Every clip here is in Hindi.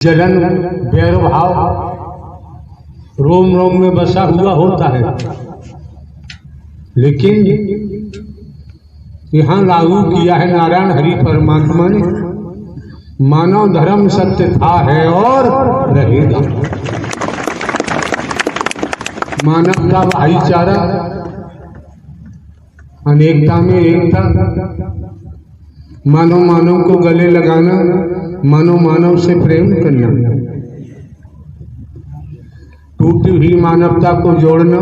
जलन वैर भाव रोम रोम में बसा हुआ होता है, लेकिन यहाँ लागू किया है नारायण हरि परमात्मा ने, मानव धर्म सत्य था, है और रहेगा। मानवता भाईचारा, अनेकता में एकता, मानव मानव को गले लगाना, मानव मानव से प्रेम करना, टूटी हुई मानवता को जोड़ना,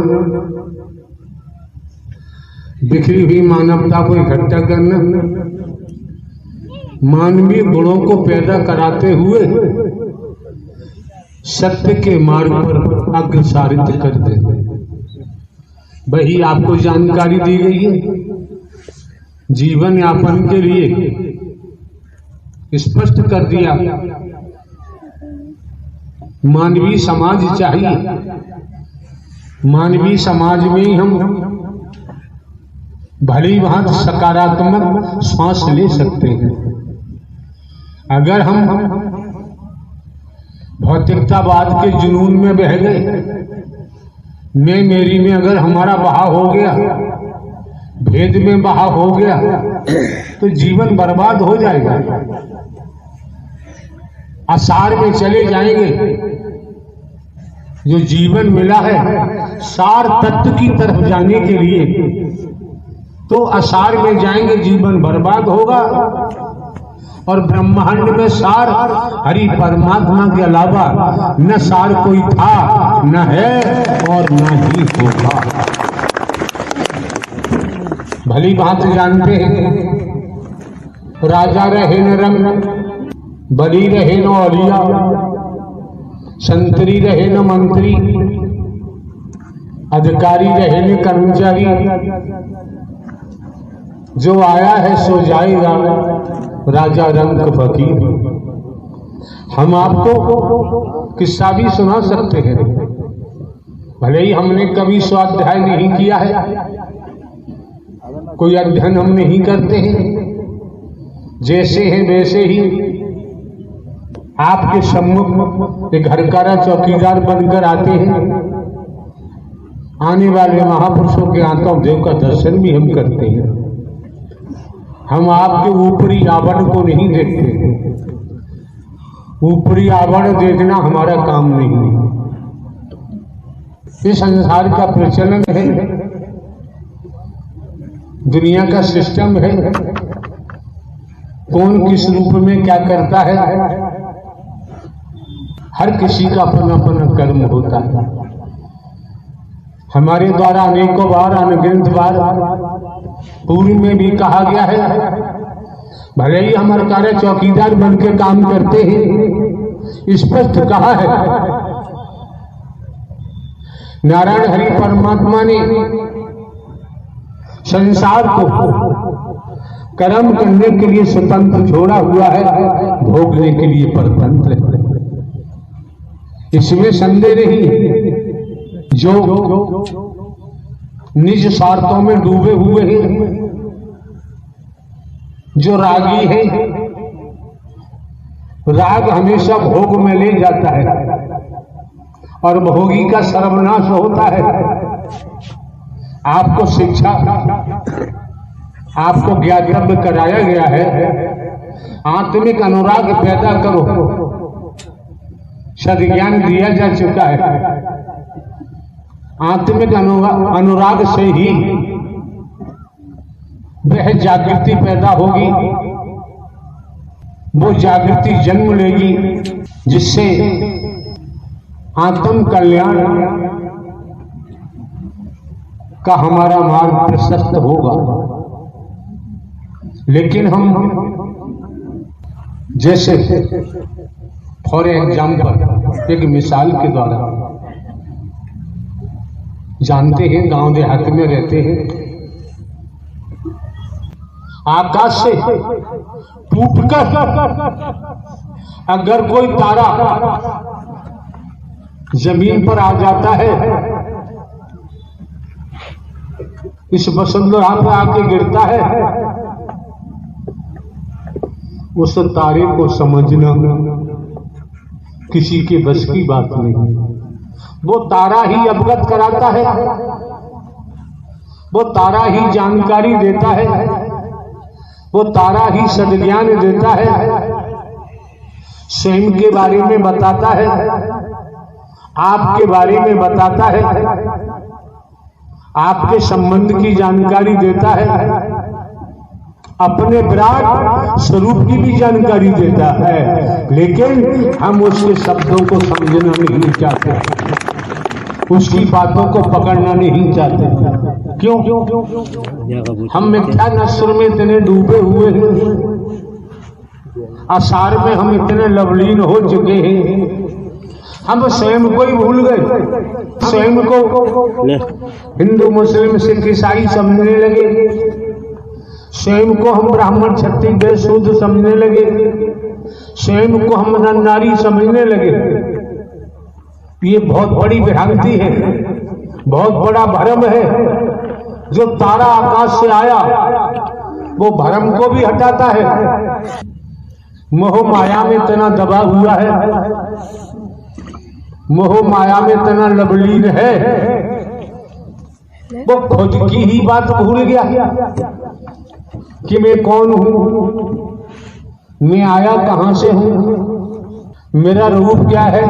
बिखरी हुई मानवता को इकट्ठा करना, मानवीय गुणों को पैदा कराते हुए सत्य के मार्ग पर अग्रसारित कर देना, वही आपको जानकारी दी गई है। जीवन यापन के लिए स्पष्ट कर दिया, मानवीय समाज चाहिए। मानवीय समाज में ही हम भली भांति सकारात्मक श्वास ले सकते हैं। अगर हम भौतिकतावाद के जुनून में बह गए, मैं मेरी में अगर हमारा बहाव हो गया, भेद में बहाव हो गया, तो जीवन बर्बाद हो जाएगा। असार में चले जाएंगे। जो जीवन मिला है सार तत्व की तरफ जाने के लिए, तो असार में जाएंगे, जीवन बर्बाद होगा। और ब्रह्मांड में सार हरि परमात्मा के अलावा न सार कोई था, न है और न ही होगा। भली बात जानते हैं, राजा रहे न रंग, बली रहे न औलिया, संतरी रहे न मंत्री, अधिकारी रहे न कर्मचारी, जो आया है सो जाएगा, राजा रंग फकीर। हम आपको किस्सा भी सुना सकते हैं, भले ही हमने कभी स्वाध्याय नहीं किया है, कोई अध्ययन हम नहीं करते हैं, जैसे हैं वैसे ही आपके सम्मुख एक घरकारा चौकीदार बनकर आते हैं। आने वाले महापुरुषों के आत्मा देव का दर्शन भी हम करते हैं। हम आपके ऊपरी आवरण को नहीं देखते हैं, ऊपरी आवरण देखना हमारा काम नहीं है। इस संसार का प्रचलन है, दुनिया का सिस्टम है, कौन किस रूप में क्या करता है, हर किसी का अपना अपना कर्म होता है। हमारे द्वारा अनेकों बार अनगिनत बार पूर्व में भी कहा गया है, भले ही हमारे कार्य चौकीदार बन के काम करते हैं, स्पष्ट कहा है नारायण हरि परमात्मा ने संसार को कर्म करने के लिए स्वतंत्र छोड़ा हुआ है, भोगने के लिए परतंत्र है। इसमें संदेह नहीं है। जो निज स्वार्थों में डूबे हुए हैं, जो रागी है, राग हमेशा भोग में ले जाता है और भोगी का सर्वनाश होता है। आपको शिक्षा, आपको ज्ञातव्य कराया गया है, आत्मिक अनुराग पैदा करो, सद्ज्ञान दिया जा चुका है। आत्मिक अनुराग से ही वह जागृति पैदा होगी, वो जागृति जन्म लेगी, जिससे आत्म कल्याण का हमारा मार्ग प्रशस्त होगा। लेकिन हम जैसे फॉर एग्जाम्पल एक मिसाल के द्वारा जानते हैं, गांव देहात में रहते हैं, आकाश से टूटकर अगर कोई तारा जमीन पर आ जाता है, इस वसुंधरा पर आके गिरता है, उस तारे को समझना किसी के बस की बात नहीं। वो तारा ही अवगत कराता है, वो तारा ही जानकारी देता है, वो तारा ही सद्ज्ञान देता है, स्वयं के बारे में बताता है, आपके बारे में बताता है, आपके संबंध की जानकारी देता है, अपने विराट स्वरूप की भी जानकारी देता है। लेकिन हम उसके शब्दों को समझना नहीं चाहते, उसकी बातों को पकड़ना नहीं चाहते। क्यों? हम मिथ्या नस्र में इतने डूबे हुए हैं, आसार में हम इतने लवलीन हो चुके हैं, हम स्वयं को ही भूल गए। स्वयं को हिंदू मुस्लिम सिख ईसाई समझने लगे, स्वयं को हम ब्राह्मण क्षत्रिय वैश्य शूद्र समझने लगे, स्वयं को हम नर नारी समझने लगे। ये बहुत बड़ी भ्रांति है, बहुत बड़ा भ्रम है। जो तारा आकाश से आया वो भ्रम को भी हटाता है। मोह माया में इतना दबा हुआ है, मोह माया में इतना लवलीन है, वो खुद की ही बात भूल गया कि मैं कौन हूं, मैं आया कहां से हूं, मेरा रूप क्या है,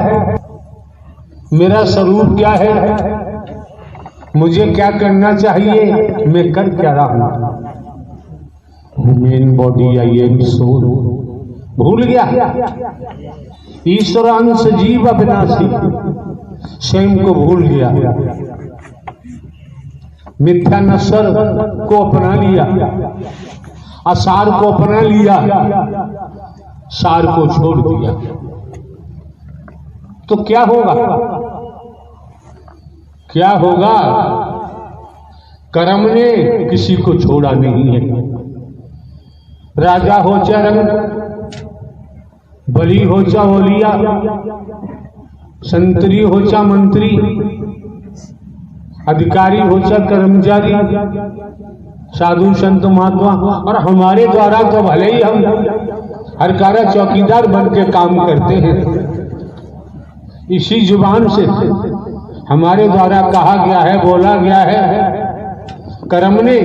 मेरा स्वरूप क्या है, मुझे क्या करना चाहिए, मैं कर क्या रहा हूं। Main body I am soul भूल गया। ईश्वर अंश जीव अविनाशी, स्वयं को भूल गया। मिथ्या नस्र को अपना लिया, आसार को अपना लिया, सार को छोड़ दिया। तो क्या होगा? क्या होगा? कर्म ने किसी को छोड़ा नहीं है। राजा हो चाहे रंग, बली हो चा ओलिया, संतरी हो चा मंत्री, अधिकारी हो चा कर्मचारी, साधु संत महात्मा, और हमारे द्वारा तो भले ही हम हरकारा चौकीदार बन के काम करते हैं, इसी जुबान से हमारे द्वारा कहा गया है, बोला गया है, कर्म ने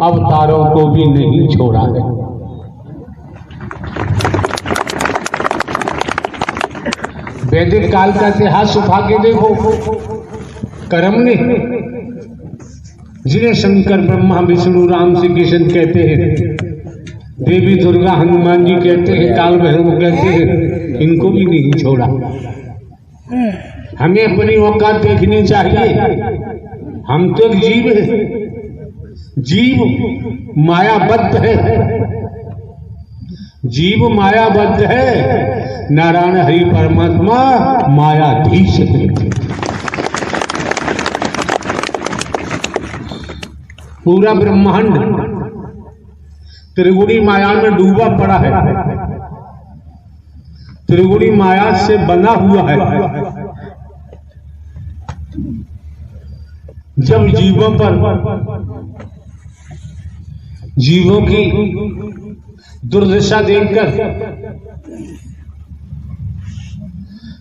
अवतारों को भी नहीं छोड़ा है। वैदिक काल का इतिहास उठा के देखो, कर्म ने, जिन्हें शंकर ब्रह्मा विष्णु राम श्री कृष्ण कहते हैं, देवी दुर्गा हनुमान जी कहते हैं, काल भैरव कहते हैं, इनको भी नहीं छोड़ा। हमें अपनी औकात देखनी चाहिए। हम तो एक जीव है, जीव मायाबद्ध है, जीव मायाबद्ध है। नारायण हरि परमात्मा मायाधीश है। पूरा ब्रह्मांड त्रिगुणी माया में डूबा पड़ा है, त्रिगुणी माया से बना हुआ है। जब जीवों पर, जीवों की दुर्दशा देखकर,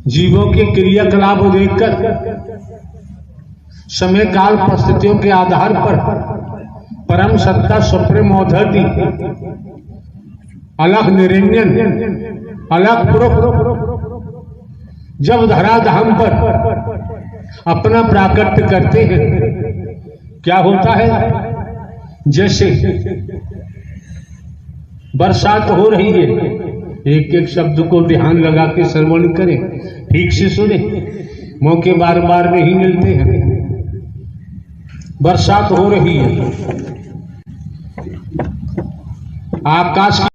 जीवों के क्रियाकलाप देखकर, समय काल परिस्थितियों के आधार पर परम सत्ता सुप्रीम अथॉरिटी, अलग निरंजन, अलग पुरुष जब धराधाम पर अपना प्राकट्य करते हैं, क्या होता है? जैसे बरसात हो रही है, एक एक शब्द को ध्यान लगा के श्रवण करें, ठीक से सुने, मौके बार बार नहीं मिलते हैं। बरसात हो रही है, आकाश